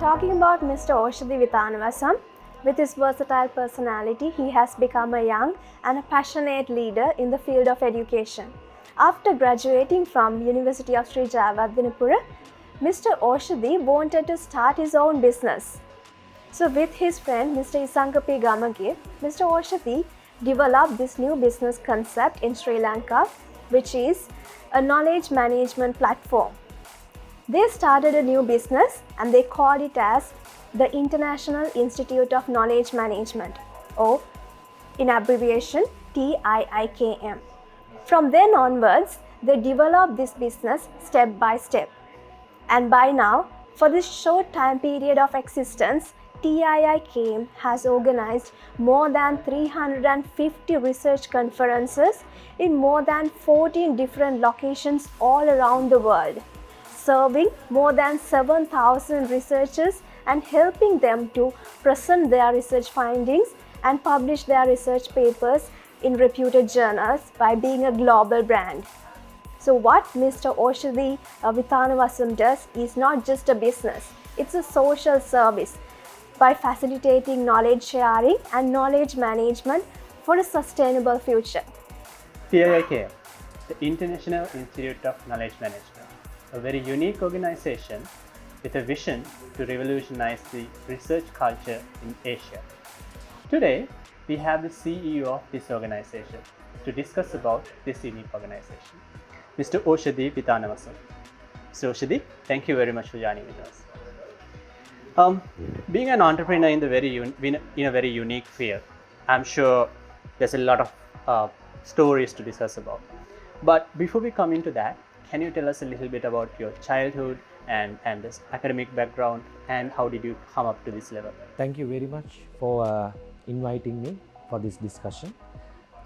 Talking about Mr. Oshadee Withanawasam, with his versatile personality, he has become a young and a passionate leader in the field of education. After graduating from University of Sri Jayewardenepura, Mr. Oshadee wanted to start his own business. So with his friend Mr. Isankapi Gamage, Mr. Oshadee developed this new business concept in Sri Lanka, which is a knowledge management platform. They started a new business and they called it as the International Institute of Knowledge Management, or in abbreviation TIIKM. From then onwards, they developed this business step by step. And by now, for this short time period of existence, TIIKM has organized more than 350 research conferences in more than 14 different locations all around the world, serving more than 7,000 researchers and helping them to present their research findings and publish their research papers in reputed journals by being a global brand. So what Mr. Oshadee Withanawasam does is not just a business, it's a social service by facilitating knowledge sharing and knowledge management for a sustainable future. TIIKM, the International Institute of Knowledge Management, a very unique organization with a vision to revolutionize the research culture in Asia. Today, we have the CEO of this organization to discuss about this unique organization, Mr. Oshadee Withanawasam. Mr. Oshadee, thank you very much for joining with us. Being an entrepreneur in a very unique field, I'm sure there's a lot of stories to discuss about. But before we come into that, can you tell us a little bit about your childhood and this academic background, and how did you come up to this level? Thank you very much for inviting me for this discussion.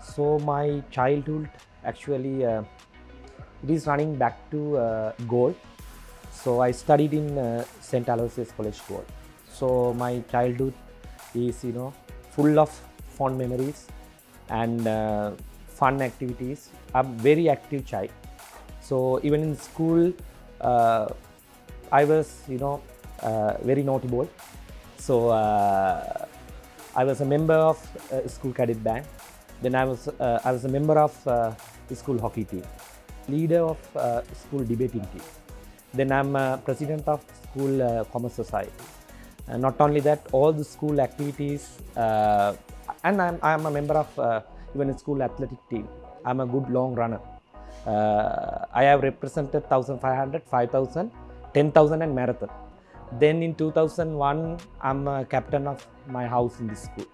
So my childhood actually it is running back to Gold. So I studied in St. Aloysius College Gold. So my childhood is full of fond memories and fun activities. I'm very active child. So even in school, I was very naughty boy. So I was a member of school cadet band. Then I was a member of the school hockey team, leader of school debating team. Then I'm president of school commerce society. And not only that, all the school activities, and I'm a member of even a school athletic team. I'm a good long runner. I have represented 1,500, 5,000, 10,000 and marathon. Then in 2001, I'm a captain of my house in this school.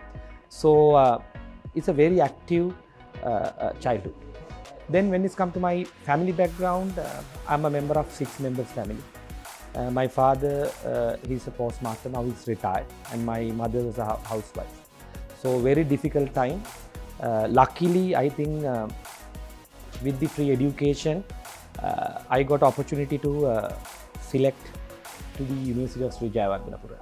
So it's a very active childhood. Then when it's come to my family background, I'm a member of 6 members family. My father, he's a postmaster, now he's retired, and my mother was a housewife. So very difficult time. Luckily, I think with the free education, I got opportunity to select to the University of Sri Jayewardenepura.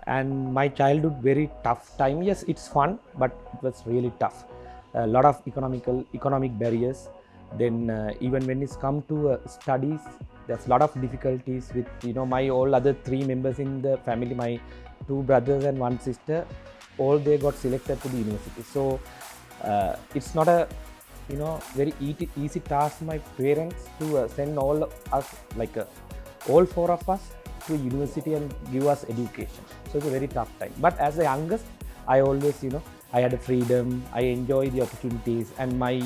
And my childhood, very tough time. Yes, it's fun, but it was really tough. A lot of economic barriers. Then even when it's come to studies, there's a lot of difficulties with my all other 3 members in the family, my 2 brothers and 1 sister, all they got selected to the university. So it's not a very easy task for my parents to send all us, like all 4 of us, to university and give us education. So it's a very tough time. But as the youngest, I always I had a freedom, I enjoy the opportunities, and my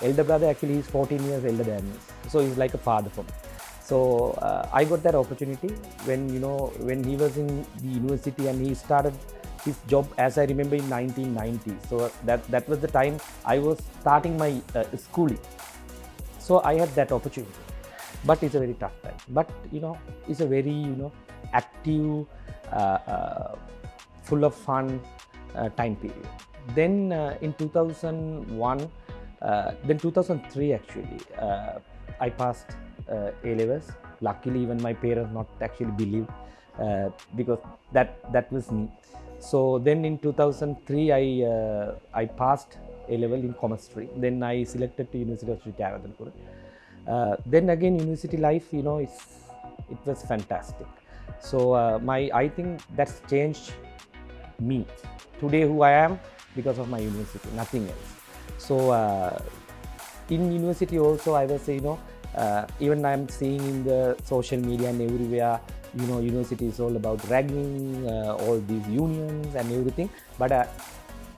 elder brother actually is 14 years elder than me, so he's like a father for me. So I got that opportunity when when he was in the university, and he started his job, as I remember, in 1990. So that was the time I was starting my schooling. So I had that opportunity, but it's a very tough time. But it's a very active, full of fun time period. Then in 2001. Then 2003 actually, I passed A-levels. Luckily, even my parents not actually believed because that was me. So then in 2003, I passed A-level in commerce stream. Then I selected to University of Sri Jayewardenepura. Then again, university life, it was fantastic. So I think that's changed me today who I am because of my university, nothing else. So in university also I was even I'm seeing in the social media and everywhere, university is all about ragging, all these unions and everything, but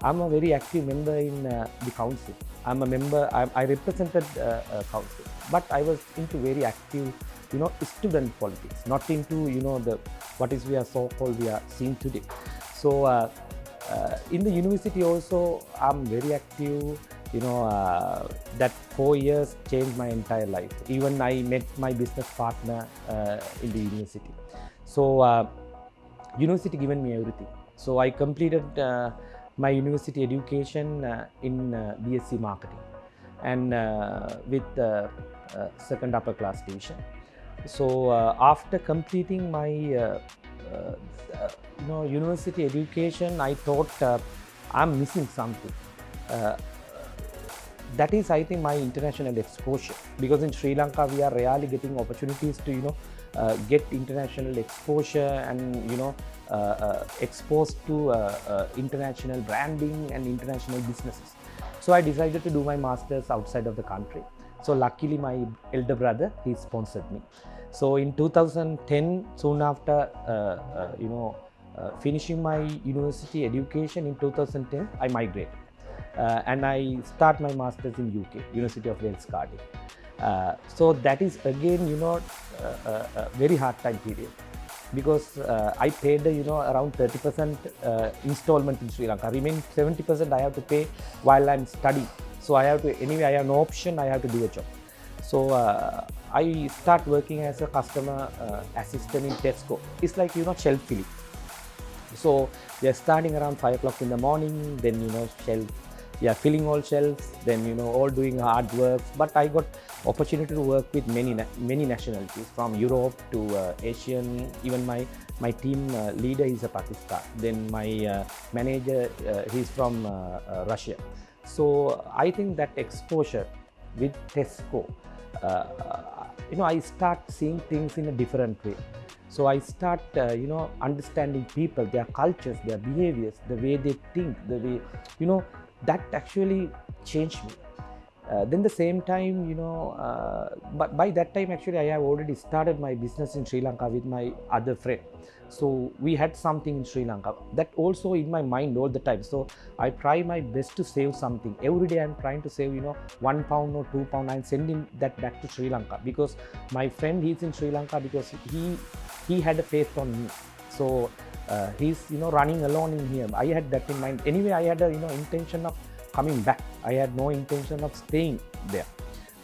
I'm a very active member in the council. I'm a member, I represented council, but I was into very active student politics, not into the what is we are seeing today. So in the university also I'm very active. That 4 years changed my entire life. Even I met my business partner in the university. So university given me everything. So I completed my university education in BSc marketing and with second upper class division. So after completing my university education, I thought I'm missing something. That is, I think, my international exposure, because in Sri Lanka we are rarely getting opportunities to get international exposure and exposed to international branding and international businesses. So I decided to do my masters outside of the country. So luckily my elder brother, he sponsored me. So in 2010, soon after finishing my university education in 2010, I migrated and I start my masters in UK, University of Wales, Cardiff. So that is again a very hard time period, because I paid around 30% installment in Sri Lanka. Remaining 70% I have to pay while I'm studying. So I have to, anyway I have no option, I have to do a job. So I start working as a customer assistant in Tesco. It's like shelf filling. So we are starting around 5 o'clock in the morning, then filling all shelves, then all doing hard work. But I got opportunity to work with many nationalities, from Europe to Asian. Even my team leader is a Pakistan. Then my manager, he's from Russia. So I think that exposure with Tesco, I start seeing things in a different way. So I start understanding people, their cultures, their behaviors, the way they think, the way that actually changed me. Then the same time, but by that time actually I have already started my business in Sri Lanka with my other friend. So we had something in Sri Lanka that also in my mind all the time. So I try my best to save something. Every day I'm trying to save £1 or £2. I'm sending that back to Sri Lanka, because my friend, he's in Sri Lanka because he had a faith on me. So he's running alone in here. I had that in mind. Anyway, I had a intention of coming back. I had no intention of staying there.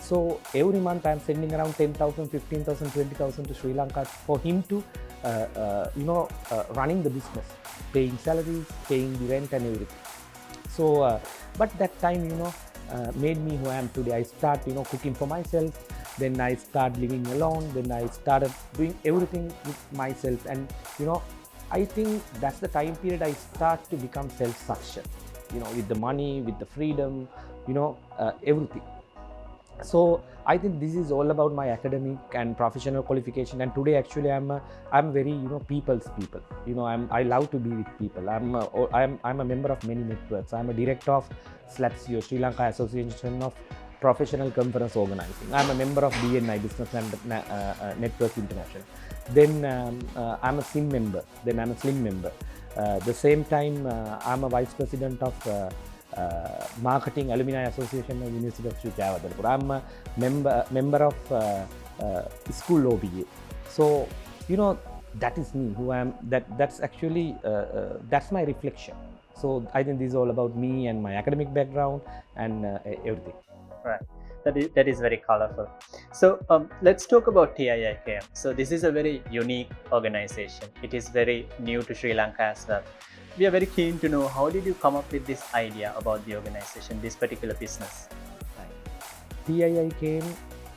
So every month I'm sending around 10,000, 15,000, 20,000 to Sri Lanka for him to running the business, paying salaries, paying the rent and everything. So but that time made me who I am today. I start cooking for myself. Then I start living alone. Then I started doing everything with myself, and I think that's the time period I start to become self-sufficient, with the money, with the freedom, everything. So I think this is all about my academic and professional qualification. And today actually I'm very people's people. I love to be with people. I'm a member of many networks. I'm a director of SLAPSIO, Sri Lanka Association of Professional Conference Organizing. I'm a member of BNI, Business and Network International. Then I'm a SIM member. Then I'm a SLIM member. The same time I'm a vice president of Marketing Alumni Association of University of Sri Jayewardenepura. I'm a member of School OBA. So that is me, who I am. That's actually that's my reflection. So I think this is all about me and my academic background and everything. Right. That is very colorful. So let's talk about TIIKM. So this is a very unique organization. It is very new to Sri Lanka as well. We are very keen to know, how did you come up with this idea about the organization, this particular business? TIIKM,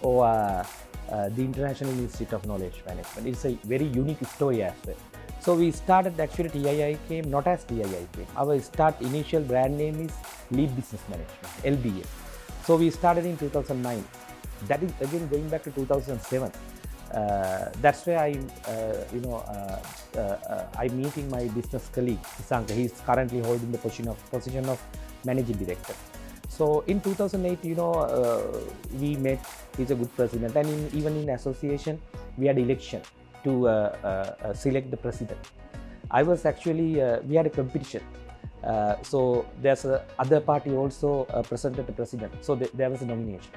or the International Institute of Knowledge Management, it's a very unique story as well. So we started actually TIIKM not as TIIKM. Our initial brand name is Lead Business Management, LBM. So we started in 2009. That is again going back to 2007. That's where I'm meeting my business colleague Isanka. He is currently holding the position of managing director. So in 2008, we met. He's a good president, and even in association, we had election to select the president. I was actually we had a competition. So there's other party also presented the president. So there was a nomination.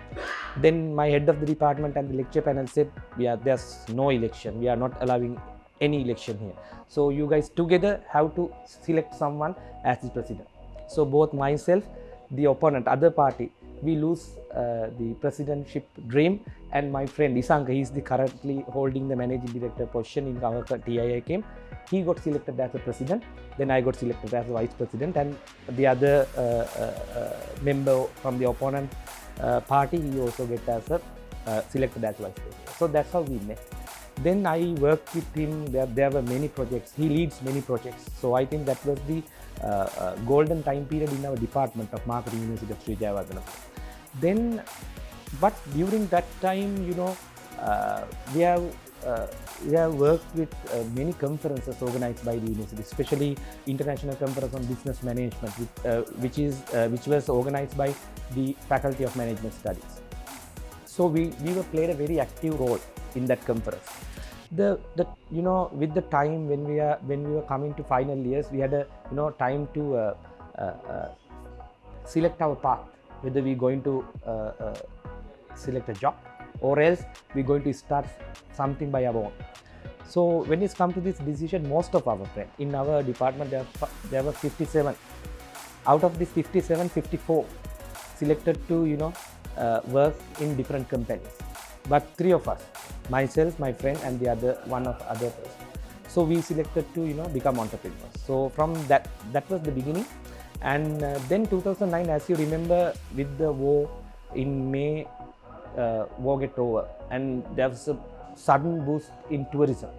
Then my head of the department and the lecture panel said, there's no election. We are not allowing any election here. So you guys together have to select someone as the president. So both myself, the opponent, other party, we lose the presidentship dream, and my friend Isanka, he is currently holding the managing director position in our TIIKM. He got selected as a president, then I got selected as a vice president, and the other member from the opponent party, he also get as a selected as vice president. So that's how we met. Then I worked with him. There were many projects. He leads many projects. So I think that was the golden time period in our department of Marketing University of Sri Jayewardenepura. Then, but during that time, we have worked with many conferences organized by the university, especially International Conference on Business Management, which was organized by the Faculty of Management Studies. So we were played a very active role in that conference. With the time when we were coming to final years, we had a time to select our path, whether we're going to select a job or else we're going to start something by our own. So when it's come to this decision, most of our friends in our department, there were 57. Out of these 57, 54 selected to work in different companies. But 3 of us, myself, my friend, and the other person. So we selected to become entrepreneurs. So from that was the beginning. And then 2009, as you remember, with the war in May, war get over, and there was a sudden boost in tourism.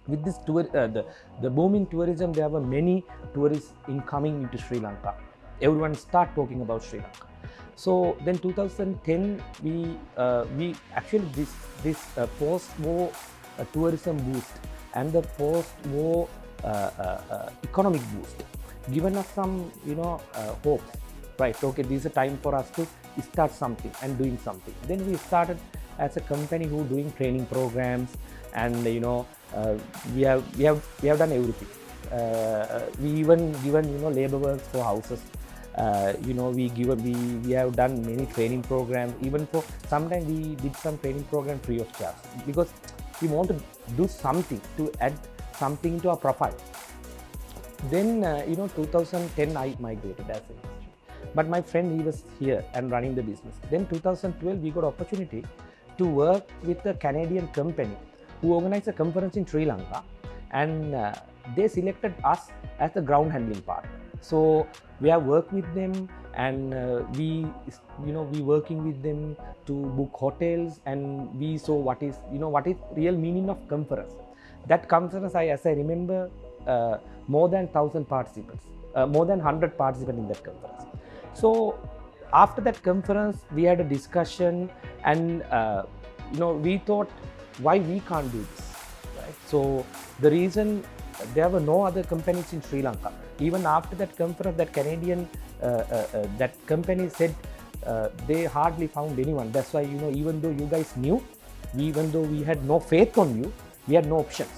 With this the boom in tourism, there were many tourists coming into Sri Lanka. Everyone start talking about Sri Lanka. So then 2010, we actually this post-war tourism boost and the post-war economic boost given us some hopes, right? Okay, this is a time for us to start something and doing something. Then we started as a company who doing training programs, and we have done everything. We even given labor works for houses. We have done many training programs. Even for sometimes we did some training program free of charge, because we want to do something to add something to our profile. Then 2010 I migrated as an institute, but my friend, he was here and running the business. Then 2012 we got opportunity to work with a Canadian company who organized a conference in Sri Lanka, and they selected us as the ground handling partner. So we have worked with them, and we working with them to book hotels, and we saw what is real meaning of conference. That conference, as I remember, more than 1,000 participants, more than 100 participants in that conference. So after that conference, we had a discussion, and we thought, why we can't do this, right? So the reason, there were no other companies in Sri Lanka. Even after that conference, that Canadian that company said they hardly found anyone. That's why even though you guys knew, even though we had no faith on you, we had no options.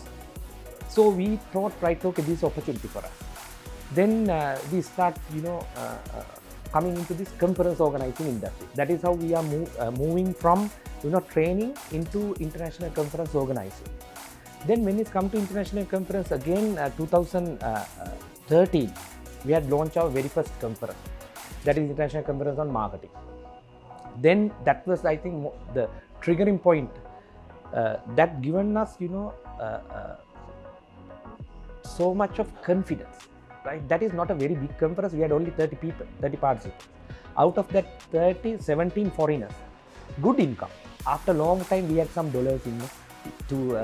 So we thought, right, okay, this is opportunity for us. Then we start coming into this conference organizing industry. That is how we are moving from training into international conference organizing. Then when it comes to international conference, again 2013, we had launched our very first conference, that is International Conference on Marketing. Then that was, I think, the triggering point that given us so much of confidence, right? That is not a very big conference. We had only 30 people, 30 participants. Out of that 30, 17 foreigners. Good income. After a long time, we had some dollars to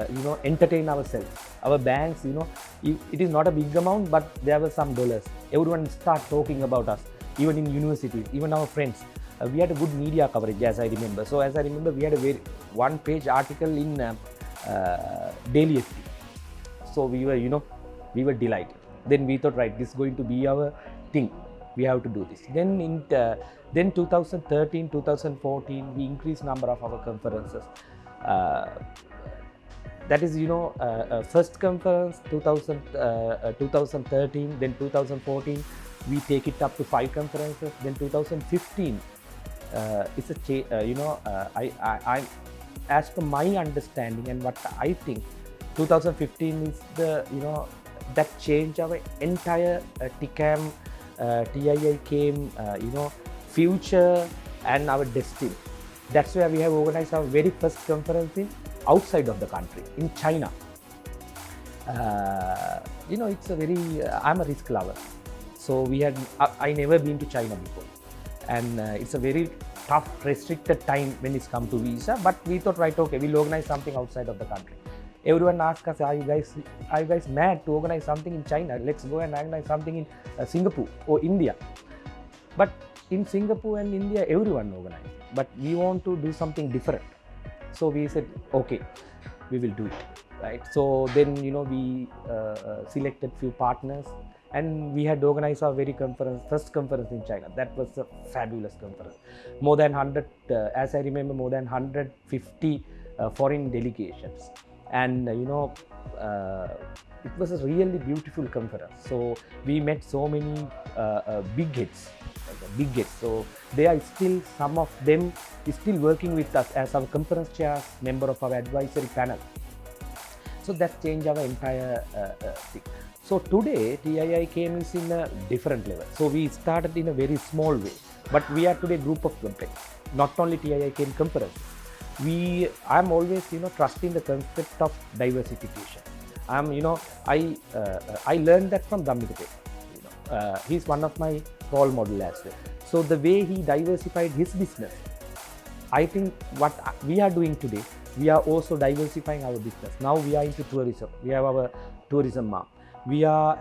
entertain ourselves. Our banks, it is not a big amount, but there were some dollars. Everyone start talking about us, even in universities, even our friends. We had a good media coverage, as I remember. So as I remember, we had a one-page article in Daily FT. So we were delighted. Then we thought, right, this is going to be our thing. We have to do this. Then 2013, 2014, we increased number of our conferences. That is, first conference 2013, then 2014, we take it up to 5 conferences. Then 2015, it's I as per my understanding and what I think, 2015 is the that changed our entire TICAM, TIIKM, future and our destiny. That's where we have organized our very first conference in outside of the country, in China. It's a very, I'm a risk lover. So I never been to China before. And it's a very tough, restricted time when it's come to visa. But we thought, right, okay, we'll organize something outside of the country. Everyone asked us, are you guys mad to organize something in China? Let's go and organize something in Singapore or India. But in Singapore and India, everyone organized. But we want to do something different. So we said, okay, we will do it, right? So then, we selected few partners and we had organized our first conference in China. That was a fabulous conference. More than 100, as I remember, more than 150 foreign delegations. And, it was a really beautiful conference. So we met so many big hits. So they are still, some of them is still working with us as our conference chairs, member of our advisory panel. So that changed our entire thing. So today TIIKM is in a different level. So we started in a very small way, but we are today a group of companies, not only TIIKM conference. I'm always trusting the concept of diversification. I learned that from Dhammika. He's one of my role model as well. So the way he diversified his business, I think what we are doing today, we are also diversifying our business. Now we are into tourism. We have our tourism arm. We are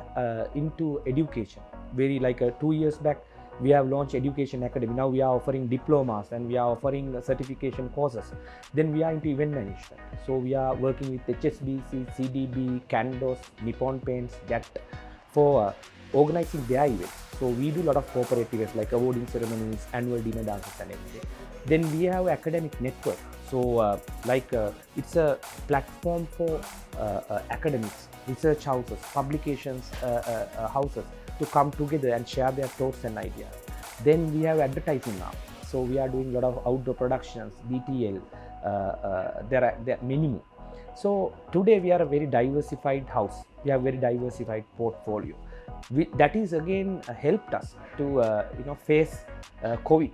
into education. Very 2 years back, we have launched Education Academy. Now we are offering diplomas and we are offering certification courses. Then we are into event management. So we are working with HSBC, CDB, Candos, Nippon Paints, that for organizing their events. So we do a lot of corporate events like awarding ceremonies, annual dinner dances and everything. Then we have academic network. So it's a platform for academics, research houses, publications houses to come together and share their thoughts and ideas. Then we have advertising now. So we are doing a lot of outdoor productions, BTL, there are many more. So today we are a very diversified house. We have very diversified portfolio. That is again helped us to face COVID.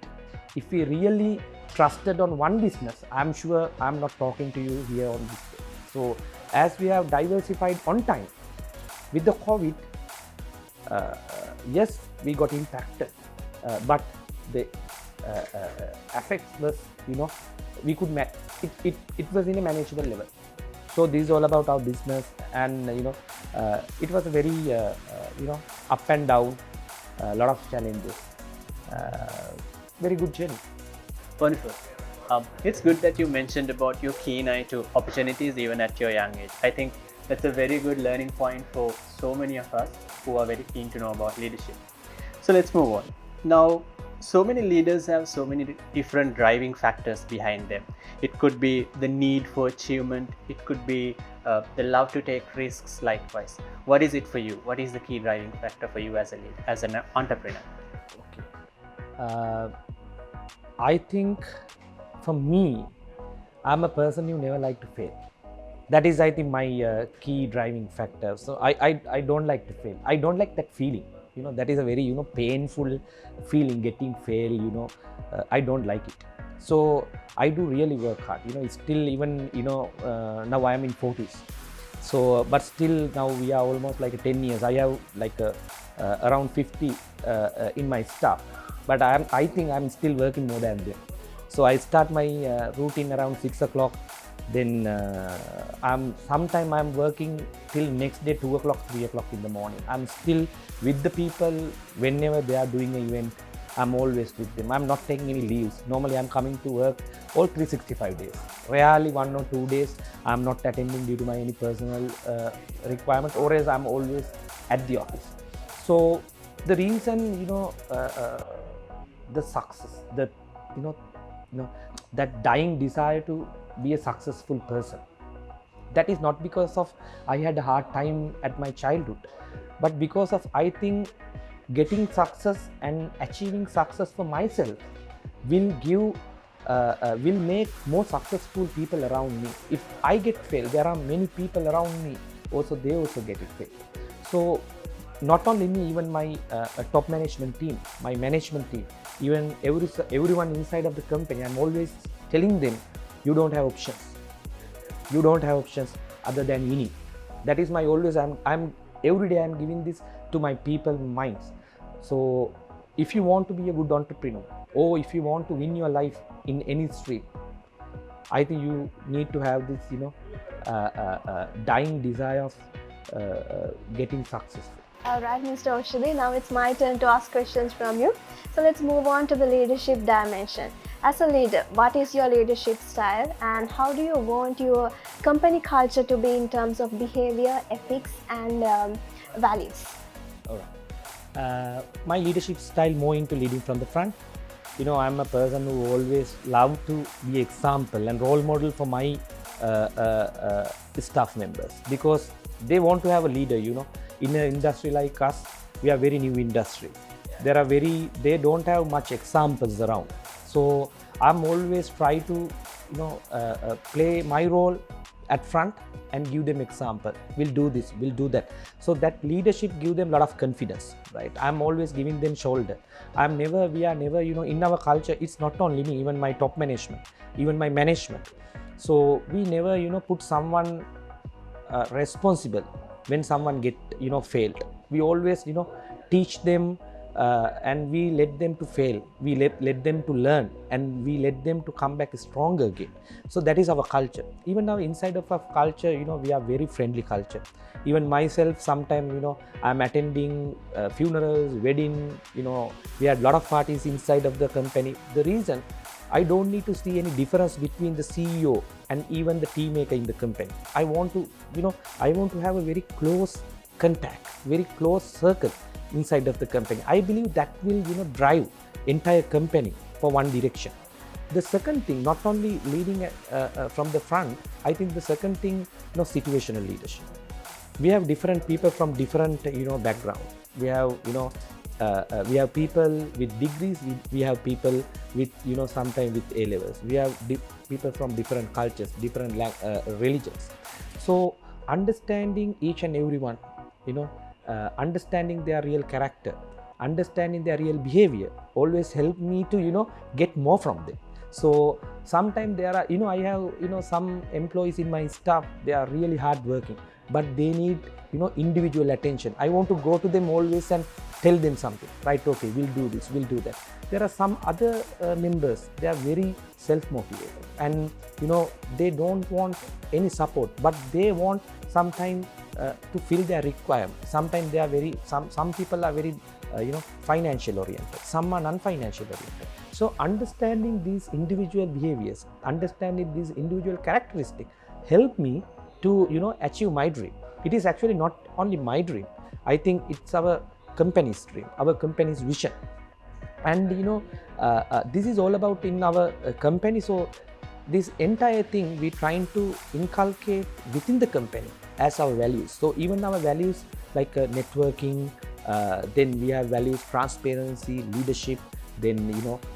If we really trusted on one business, I'm sure I'm not talking to you here on this day. So as we have diversified on time, with the COVID, yes, we got impacted, but the effects was, we could it was in a manageable level. So this is all about our business, and it was a very up and down, a lot of challenges, very good journey. Wonderful. It's good that you mentioned about your keen eye to opportunities even at your young age. I think that's a very good learning point for so many of us who are very keen to know about leadership. So let's move on. Now, so many leaders have so many different driving factors behind them. It could be the need for achievement. It could be the love to take risks likewise. What is it for you? What is the key driving factor for you as a leader, as an entrepreneur? Okay. I think for me, I'm a person who never like to fail. That is, I think, my key driving factor. So I don't like to fail. I don't like that feeling. That is a very, painful feeling, getting fail, I don't like it. So I do really work hard. It's still even, now I am in 40s. So, but still now we are almost like 10 years. I have like around 50 in my staff. But I think I'm still working more than them. So I start my routine around 6 o'clock. Then sometime I'm working till next day 2 o'clock, 3 o'clock in the morning. I'm still with the people whenever they are doing an event. I'm always with them. I'm not taking any leaves. Normally I'm coming to work all 365 days. Rarely 1 or 2 days I'm not attending due to my any personal requirement, or else I'm always at the office. So the reason, the success, that dying desire to be a successful person, that is not because of I had a hard time at my childhood, but because of, I think, getting success and achieving success for myself will give will make more successful people around me. If I get failed, there are many people around me also, they also get it failed. So not only me, even my top management team, my management team, even everyone inside of the company, I'm always telling them, you don't have options. You don't have options other than winning. That is my always, I'm every day I'm giving this to my people minds. So if you want to be a good entrepreneur, or if you want to win your life in any stream, I think you need to have this, dying desire of getting successful. Alright, Mr. Oshadee, now it's my turn to ask questions from you. So let's move on to the leadership dimension. As a leader, what is your leadership style and how do you want your company culture to be in terms of behavior, ethics and values? Alright. My leadership style more into leading from the front. I'm a person who always love to be example and role model for my staff members, because they want to have a leader. In an industry like us, we are very new industry. They don't have much examples around. So I'm always try to play my role at front and give them example. We'll do this, we'll do that. So that leadership give them a lot of confidence, right? I'm always giving them shoulder. We are never, in our culture, it's not only me, even my top management, even my management. So we never, put someone responsible when someone get, failed. We always, teach them and we let them to fail. We let them to learn, and we let them to come back stronger again. So that is our culture. Even now inside of our culture, we are very friendly culture. Even myself, sometimes, I'm attending funerals, wedding, we had a lot of parties inside of the company. The reason, I don't need to see any difference between the CEO and even the team maker in the company. I want to have a very close contact, very close circle inside of the company. I believe that will, drive entire company for one direction. The second thing, not only leading from the front, I think the second thing, situational leadership. We have different people from different, background. We have, we have people with degrees. We have people with, sometimes with A levels. We have people from different cultures, different religions. So understanding each and everyone, understanding their real character, understanding their real behavior always help me to, get more from them. So sometimes there are, I have, some employees in my staff, they are really hard working, but they need, individual attention. I want to go to them always and tell them something, right? Okay, we'll do this, we'll do that. There are some other members, they are very self-motivated and, they don't want any support, but they want sometimes to fill their requirement. Sometimes they are some people are very, financial oriented, some are non-financial oriented. So understanding these individual behaviors, understanding these individual characteristics help me to, achieve my dream. It is actually not only my dream. I think it's our company's dream, our company's vision. And, this is all about in our company. So this entire thing we trying to inculcate within the company as our values. So even our values like networking, then we have values transparency, leadership, then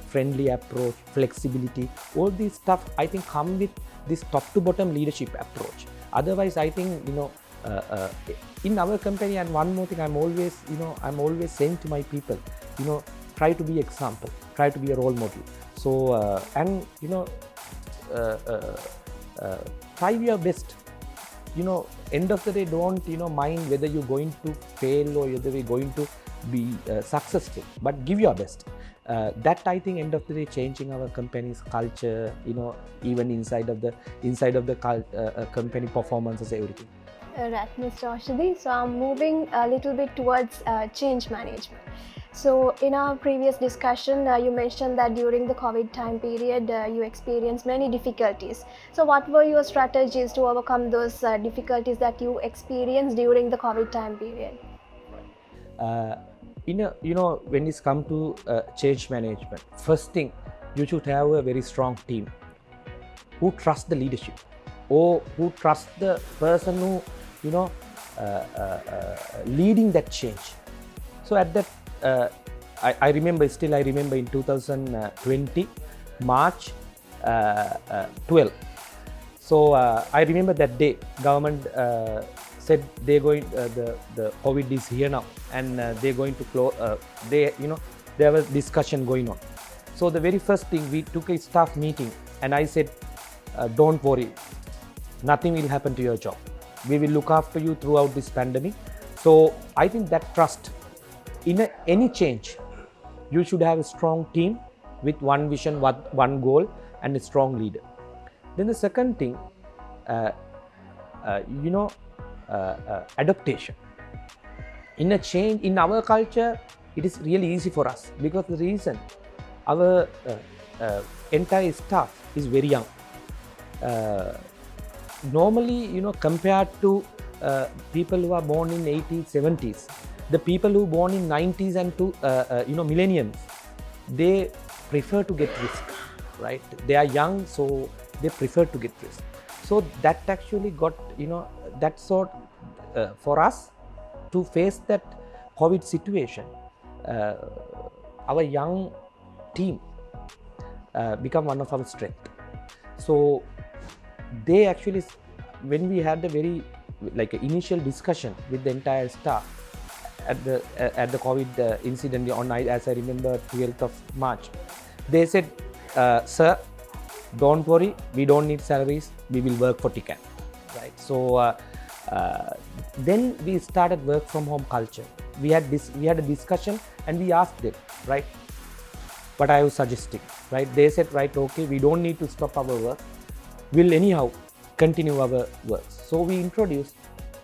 friendly approach, flexibility, all these stuff I think come with this top to bottom leadership approach. Otherwise I think in our company, and one more thing I'm always saying to my people, try to be example, try to be a role model. So and try your best. End of the day, don't mind whether you're going to fail or whether you're going to be successful, but give your best. That I think end of the day changing our company's culture, even inside of the company performances, everything. Right, Mr. Oshadee. So I'm moving a little bit towards change management. So in our previous discussion, you mentioned that during the COVID time period, you experienced many difficulties. So what were your strategies to overcome those difficulties that you experienced during the COVID time period? When it's come to change management, first thing, you should have a very strong team who trusts the leadership, or who trusts the person who leading that change. So at that I remember in 2020 March 12. So I remember that day government said they're going the COVID is here now, and they're going to close. There was discussion going on. So the very first thing, we took a staff meeting, and I said, don't worry, nothing will happen to your job. We will look after you throughout this pandemic. So I think that trust in any change, you should have a strong team with one vision, one goal, and a strong leader. Then the second thing, adaptation. In a change in our culture, it is really easy for us, because the reason our entire staff is very young. Normally, compared to people who are born in 80s, 70s, the people who born in 90s and to millennials, they prefer to get risk, right? They are young, so they prefer to get risk. So that actually got that sort for us to face that COVID situation. Our young team become one of our strength. So they actually, when we had a very initial discussion with the entire staff at the COVID incident on, as I remember, 12th of March, they said, sir, don't worry, we don't need salaries, we will work for TICAN, right? So then we started work from home culture. We had a discussion, and we asked them, right, what I was suggesting, right? They said, right, okay, we don't need to stop our work, we'll anyhow continue our work. So we introduced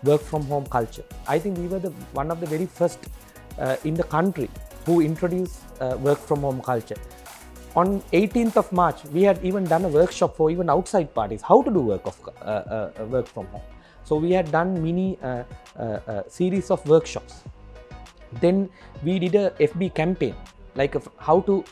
work from home culture. I think we were one of the very first in the country who introduced work from home culture. On 18th of March, we had even done a workshop for even outside parties, how to do work from home. So we had done mini series of workshops. Then we did a FB campaign, how to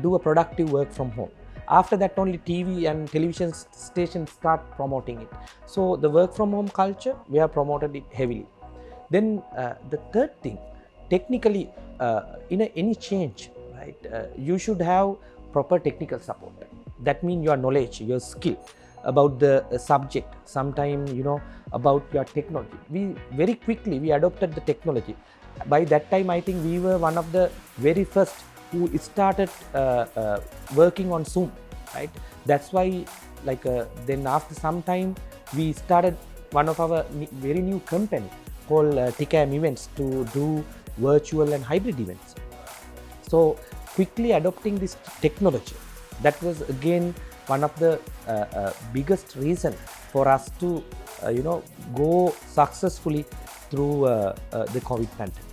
do a productive work from home. After that, only TV and television stations start promoting it. So the work from home culture, we have promoted it heavily. Then the third thing, technically, in any change, right, you should have proper technical support. That means your knowledge, your skill about the subject, sometime about your technology. We very quickly adopted the technology. By that time, I think we were one of the very first who started working on Zoom, right? That's why, then after some time, we started one of our very new company called TICAM Events to do virtual and hybrid events. So quickly adopting this technology, that was again one of the biggest reason for us to go successfully through the COVID pandemic.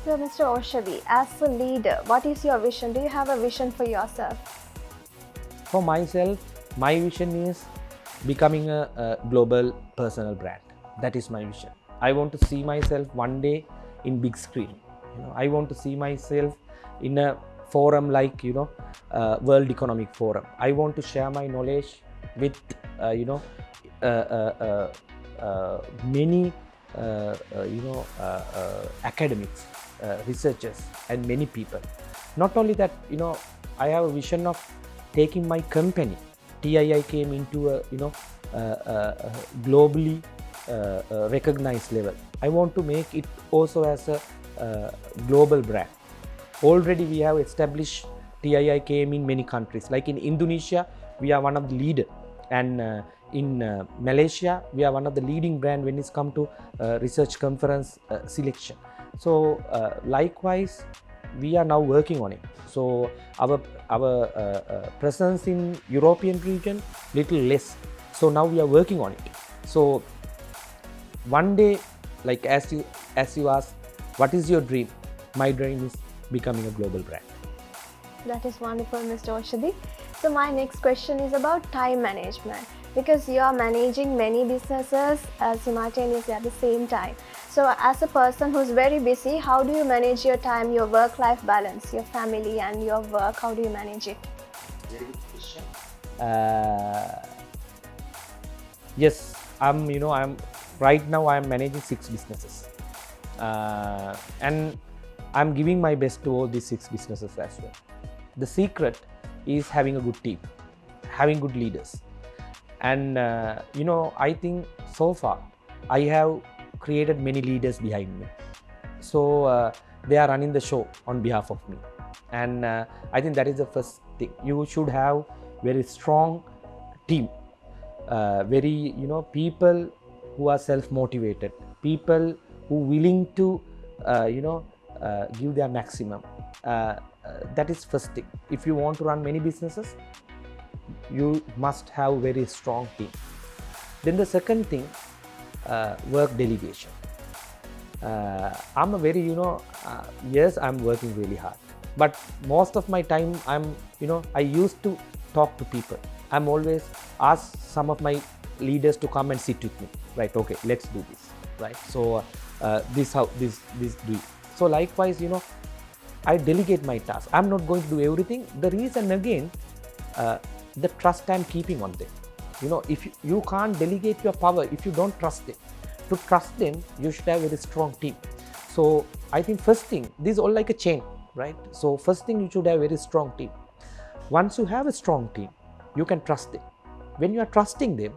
So Mr. Oshadee, as a leader, what is your vision? Do you have a vision for yourself? For myself, my vision is becoming a global personal brand. That is my vision. I want to see myself one day in big screen. I want to see myself in a forum like World Economic Forum. I want to share my knowledge with many academics, researchers, and many people. Not only that, I have a vision of taking my company TIIKM into a globally recognized level. I want to make it also as a global brand. Already we have established TIIKM in many countries. Like in Indonesia, we are one of the leaders, and in Malaysia, we are one of the leading brand when it's come to research conference selection. So likewise, we are now working on it. So our presence in European region little less. So now we are working on it. So one day, like as you ask, what is your dream? My dream is becoming a global brand. That is wonderful, Mr. Oshadee. So my next question is about time management, because you are managing many businesses simultaneously at the same time. So as a person who's very busy, how do you manage your time, your work-life balance, your family and your work? How do you manage it? Very good question. Yes, I'm right now I'm managing 6 businesses, and I'm giving my best to all these 6 businesses as well. The secret is having a good team, having good leaders, and I think so far I have created many leaders behind me, so they are running the show on behalf of me, and I think that is the first thing. You should have very strong team, very people who are self-motivated, people who willing to give their maximum. That is first thing. If you want to run many businesses, you must have very strong team. Then the second thing, work delegation. I'm a very yes, I'm working really hard, but most of my time I used to talk to people. I'm always ask some of my leaders to come and sit with me, right? Okay, let's do this, right? So this do it. So likewise, I delegate my task. I'm not going to do everything. The reason again, the trust I'm keeping on them. If you can't delegate your power, if you don't trust them, to trust them, you should have a very strong team. So I think first thing, this is all like a chain, right? So first thing, you should have a very strong team. Once you have a strong team, you can trust them. When you are trusting them,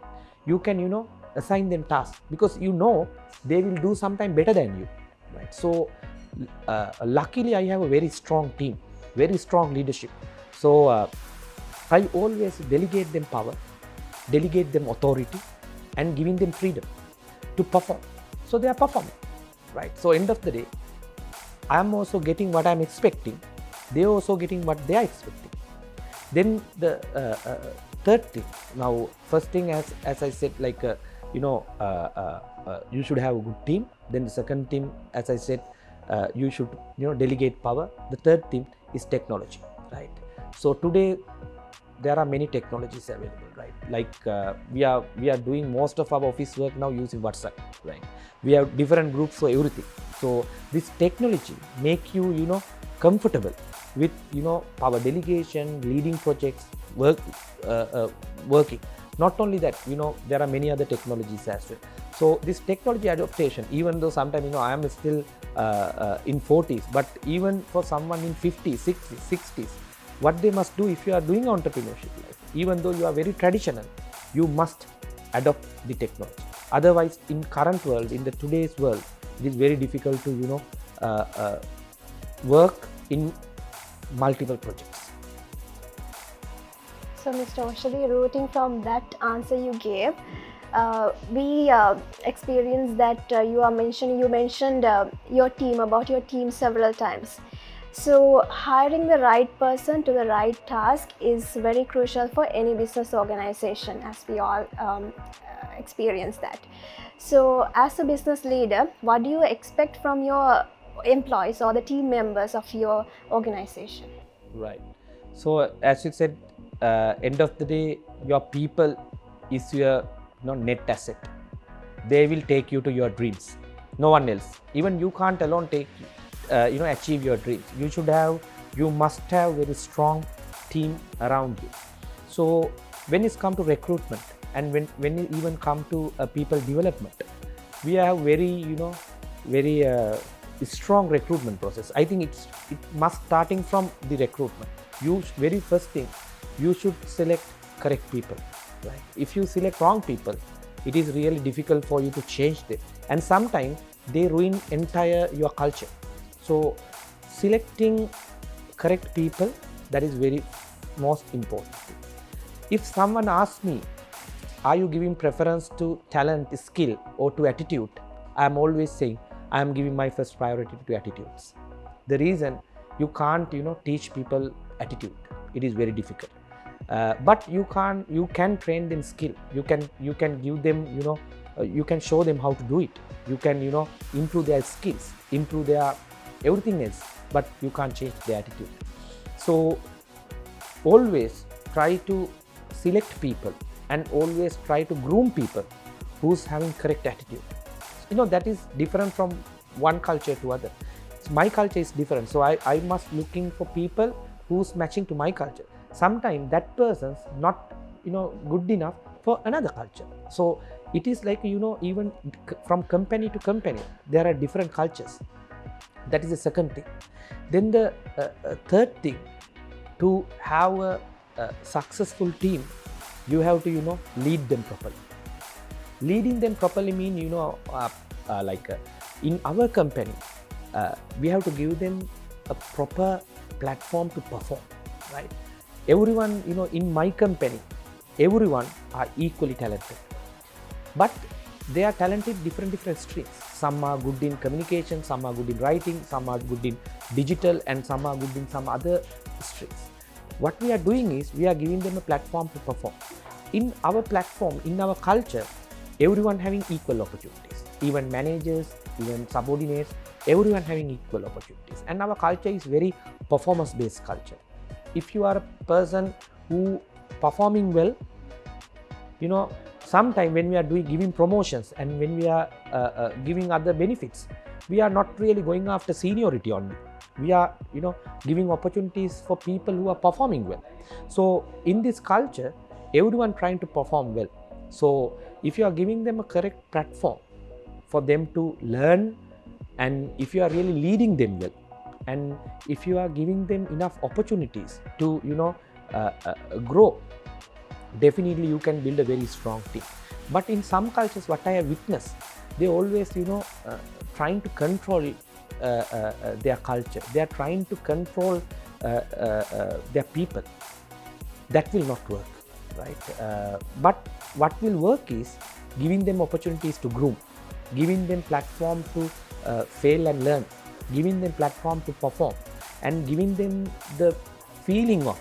you can assign them tasks, because they will do sometime better than you, right? So luckily I have a very strong team, very strong leadership. So I always delegate them power, delegate them authority, and giving them freedom to perform. So they are performing, right? So end of the day, I am also getting what I am expecting. They are also getting what they are expecting. Then the third thing. Now, first thing, as I said, like you should have a good team. Then the second thing, as I said, you should delegate power. The third thing is technology, right? So today there are many technologies available, right? Like we are doing most of our office work now using WhatsApp, right? We have different groups for everything. So this technology make you comfortable with power delegation, leading projects, working. Not only that, there are many other technologies as well. So this technology adaptation, even though sometimes I am still in 40s, but even for someone in 50s, 60s, 60s, what they must do if you are doing entrepreneurship life, even though you are very traditional, you must adopt the technology. Otherwise, in current world, in the today's world, it is very difficult to work in multiple projects. So Mr. Oshadee, rooting from that answer you gave, we experienced that you mentioned your team, about your team several times. So hiring the right person to the right task is very crucial for any business organization, as we all experience that. So as a business leader, what do you expect from your employees or the team members of your organization? Right. So as you said, end of the day, your people is your net asset. They will take you to your dreams. No one else. Even you can't alone achieve your dreams. You must have very strong team around you. So when it's come to recruitment, and when it even come to people development, we have very strong recruitment process. I think it must starting from the recruitment. Very first thing, you should select correct people, right? If you select wrong people, it is really difficult for you to change them, and sometimes they ruin entire your culture. So selecting correct people, that is very most important. If someone asks me, are you giving preference to talent, skill, or to attitude, I am always saying I am giving my first priority to attitudes. The reason, you can't teach people attitude. It is very difficult. But you can train them skill. You can give them you can show them how to do it. You can improve their skills, improve their everything else. but you can't change the attitude. So always try to select people and always try to groom people who's having correct attitude. That is different from one culture to other. My culture is different, so I must looking for people who's matching to my culture. Sometimes that person's not good enough for another culture. So it is like even from company to company there are different cultures. That is the second thing. Then the third thing, to have a successful team, you have to lead them properly. Leading them properly mean in our company we have to give them a proper platform to perform, right? Everyone in my company, everyone are equally talented, but they are talented different streams. Some are good in communication, some are good in writing, some are good in digital, and some are good in some other streams. What we are doing is we are giving them a platform to perform. In our platform, in our culture, everyone having equal opportunities, even managers, even subordinates, everyone having equal opportunities. And our culture is very performance based culture. If you are a person who performing well, sometime when we are giving promotions and when we are giving other benefits, we are not really going after seniority only. We are giving opportunities for people who are performing well. So in this culture, everyone trying to perform well. So if you are giving them a correct platform for them to learn, and if you are really leading them well, and if you are giving them enough opportunities to grow, definitely you can build a very strong team. But in some cultures, what I have witnessed, they always trying to control their culture. They are trying to control their people. That will not work, right? But what will work is giving them opportunities to groom, giving them platform to fail and learn, giving them platform to perform, and giving them the feeling of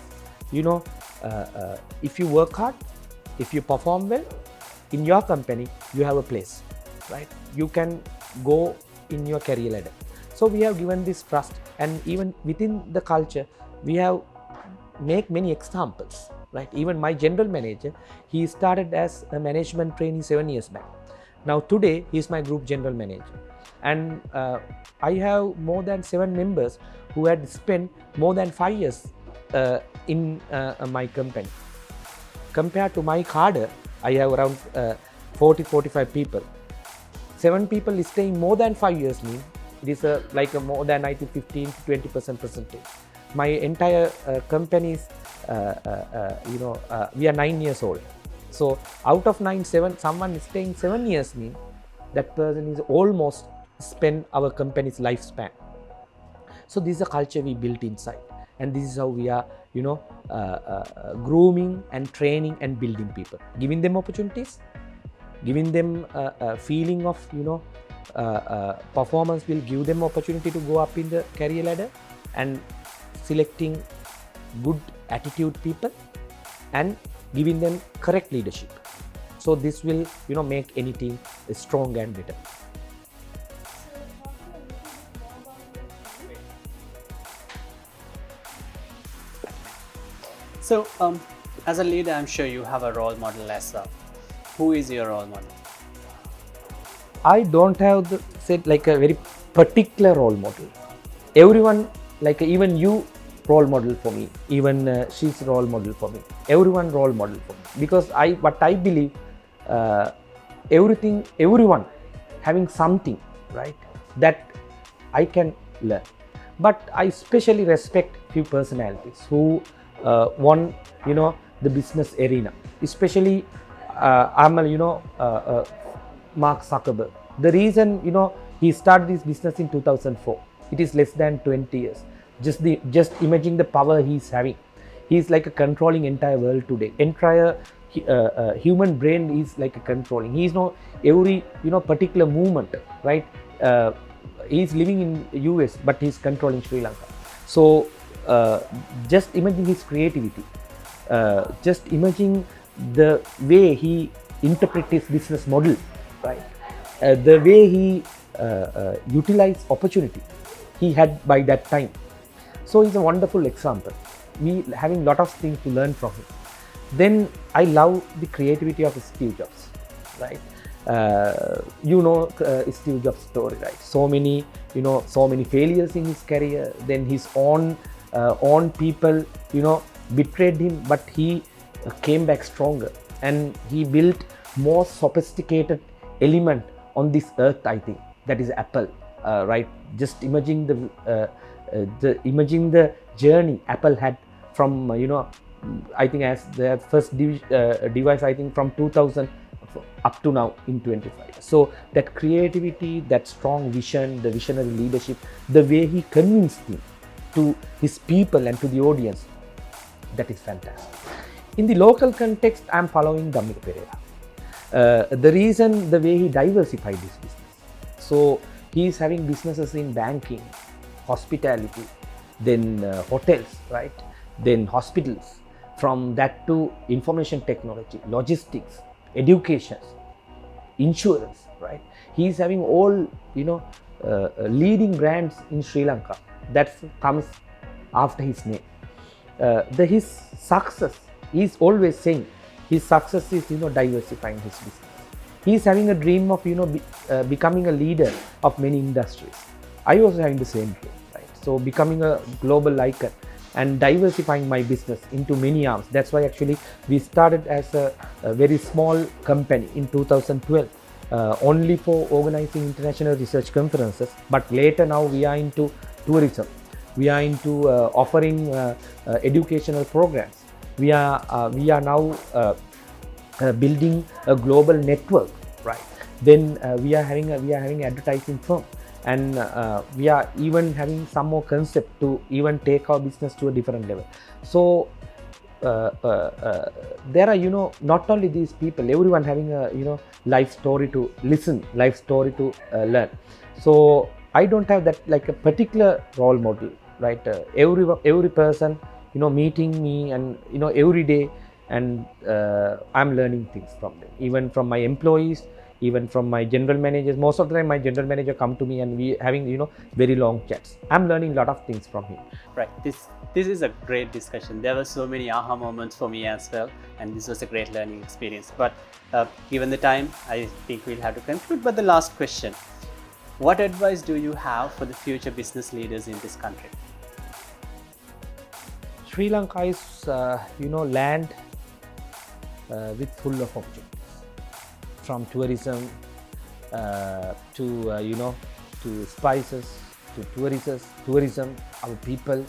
if you work hard, if you perform well in your company, you have a place, right? You can go in your career ladder. So we have given this trust, and even within the culture we have make many examples, right? Even my general manager, he started as a management trainee 7 years back. Now today he is my group general manager, and I have more than 7 members who had spent more than 5 years in my company. Compared to my cadre, I have around 40-45 people. 7 people is staying more than 5 years means it is like a more than 15-20% percentage. My entire company is we are 9 years old. So out of 9, 7, someone is staying 7 years means that person is almost spent our company's lifespan. So this is a culture we built inside, and this is how we are grooming and training and building people, giving them opportunities, giving them a feeling of performance will give them opportunity to go up in the career ladder, and selecting good attitude people and giving them correct leadership. So this will make any team strong and better. So as a leader, I'm sure you have a role model as well. Who is your role model? I don't have a very particular role model. Everyone, like even you, role model for me. Even she's role model for me. Everyone role model for me. Because what I believe, everyone having something, right, that I can learn. But I especially respect few personalities who won, the business arena. Especially, I'm Mark Zuckerberg. The reason, he started his business in 2004. It is less than 20 years. Just imagine the power he's having. He's like a controlling entire world today. Entire human brain is like a controlling. He's every particular movement, right? He's living in US, but he's controlling Sri Lanka. So just imagine his creativity. Just imagine the way he interprets his business model, right? The way he utilized opportunity he had by that time. So he's a wonderful example. We having lot of things to learn from him. Then I love the creativity of Steve Jobs, right? Steve Jobs' story, right? So many failures in his career. Then his own people, betrayed him, but he came back stronger, and he built more sophisticated element on this earth. I think that is Apple, right? Just imagine the journey Apple had from I think as their first device, I think from 2000 up to now in 25. So that creativity, that strong vision, the visionary leadership, the way he convinced him to his people and to the audience, that is fantastic. In the local context, I am following Dhammika Pereira. The reason, the way he diversified his business. So he is having businesses in banking, hospitality, then hotels, right? Then hospitals. From that to information technology, logistics, education, insurance, right? He is having all leading brands in Sri Lanka. That comes after his name. His success, he is always saying his success is diversifying his business. He is having a dream of becoming a leader of many industries. I also having the same dream, right? So becoming a global icon and diversifying my business into many arms. That's why actually we started as a very small company in 2012, only for organizing international research conferences. But later now we are into tourism. We are into offering educational programs. We are now building a global network, right? Then we are having advertising firm. And we are even having some more concept to even take our business to a different level. So there are not only these people, everyone having a life story to listen, life story to learn. So I don't have that like a particular role model, right? Every person meeting me and every day, and I'm learning things from them, even from my employees, even from my general managers. Most of the time my general manager come to me and we having very long chats. I'm learning a lot of things from him. Right, this is a great discussion. There were so many aha moments for me as well, and this was a great learning experience. But given the time, I think we'll have to conclude. But the last question, what advice do you have for the future business leaders in this country? Sri Lanka is land with full of opportunities. From tourism to spices, to tourism, our people,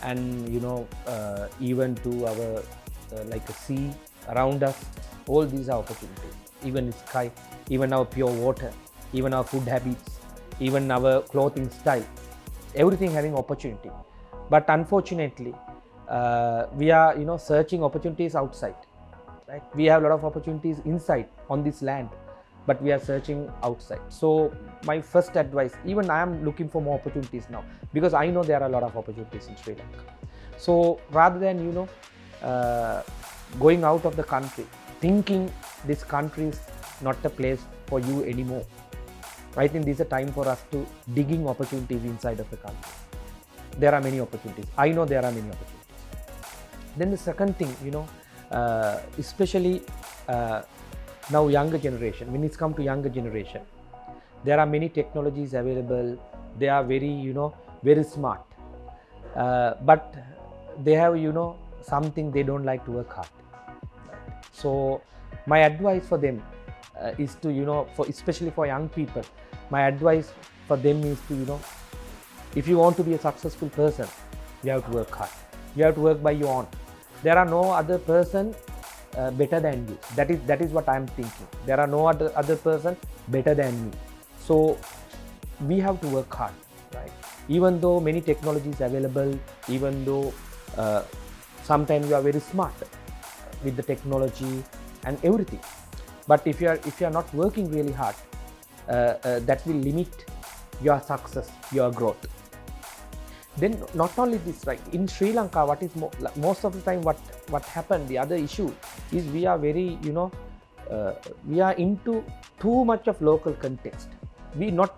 and even to our like a sea around us. All these are opportunities. Even sky, even our pure water, even our food habits, even our clothing style. Everything having opportunity. But unfortunately, we are searching opportunities outside. Right? We have a lot of opportunities inside on this land, but we are searching outside. So my first advice, even I am looking for more opportunities now, because I know there are a lot of opportunities in Sri Lanka. So rather than going out of the country, thinking this country is not a place for you anymore, I think this is a time for us to digging opportunities inside of the country. There are many opportunities. I know there are many opportunities. Then the second thing, especially now younger generation, when it's come to younger generation, there are many technologies available. They are very very smart, but they have something they don't like to work hard. So my advice for them is to especially for young people, my advice for them is to if you want to be a successful person, you have to work hard. You have to work by your own. There are no other person better than you. That is what I am thinking. There are no other person better than me. So we have to work hard, right? Even though many technologies available, even though sometimes you are very smart with the technology and everything, but if you are not working really hard, that will limit your success, your growth. Then not only this, right, in Sri Lanka, what is most of the time what happened, the other issue is we are very we are into too much of local context. We not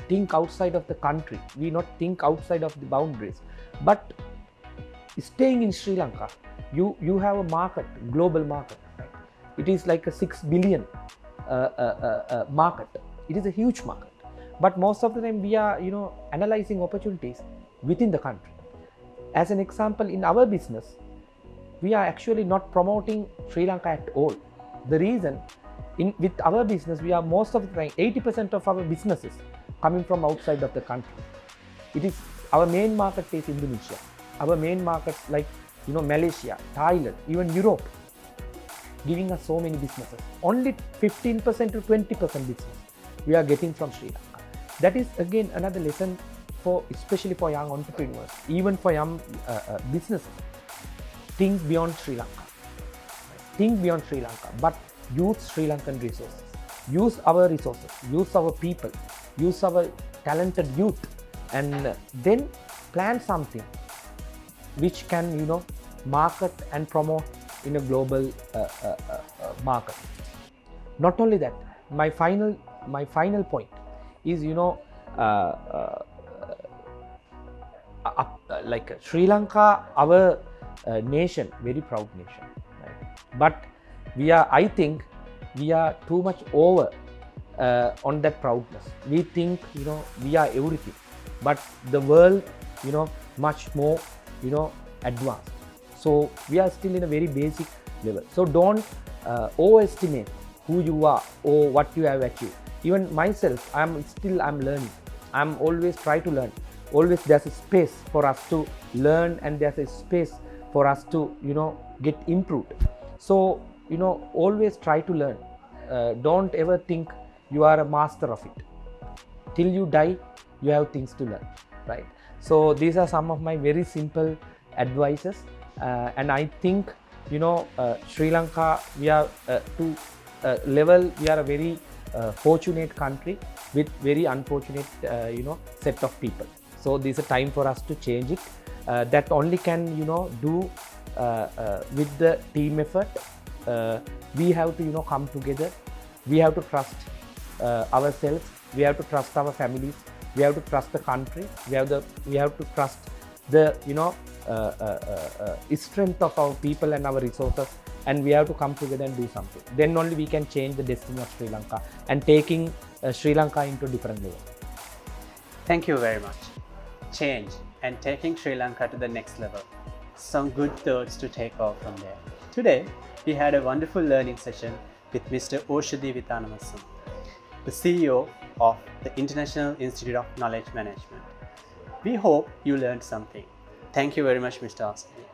think outside of the country, we not think outside of the boundaries, but staying in Sri Lanka, you have a market, global market, right? It is like a 6 billion market. It is a huge market, but most of the time we are analyzing opportunities within the country. As an example, in our business, we are actually not promoting Sri Lanka at all. The reason, with our business, we are most of the time 80% of our businesses coming from outside of the country. It is our main market is Indonesia. Our main markets like Malaysia, Thailand, even Europe, giving us so many businesses. Only 15% to 20% business we are getting from Sri Lanka. That is again another lesson especially for young entrepreneurs, even for young businesses. Think beyond Sri Lanka. Think beyond Sri Lanka, but use Sri Lankan resources. Use our resources, use our people, use our talented youth, and then plan something which can market and promote in a global market. Not only that, my final point is like Sri Lanka, our nation, very proud nation, right? But I think we are too much over on that proudness. We think we are everything, but the world much more advanced. So we are still in a very basic level. So don't overestimate who you are or what you have achieved. Even myself, I'm learning. I'm always try to learn. Always there's a space for us to learn, and there's a space for us to get improved. So always try to learn. Don't ever think you are a master of it. Till you die, you have things to learn, right? So these are some of my very simple advices, and I think Sri Lanka, we are to level, we are a very fortunate country with very unfortunate set of people. So this is a time for us to change it. That only can do with the team effort. We have to come together. We have to trust ourselves. We have to trust our families. We have to trust the country. We have to trust the strength of our people and our resources, and we have to come together and do something. Then only we can change the destiny of Sri Lanka and taking Sri Lanka into different level. Thank you very much. Change and taking Sri Lanka to the next level. Some good thoughts to take off from there. Today, we had a wonderful learning session with Mr. Oshadee Withanawasam, the CEO of the International Institute of Knowledge Management. We hope you learned something. Thank you very much, Mr. Oshadee.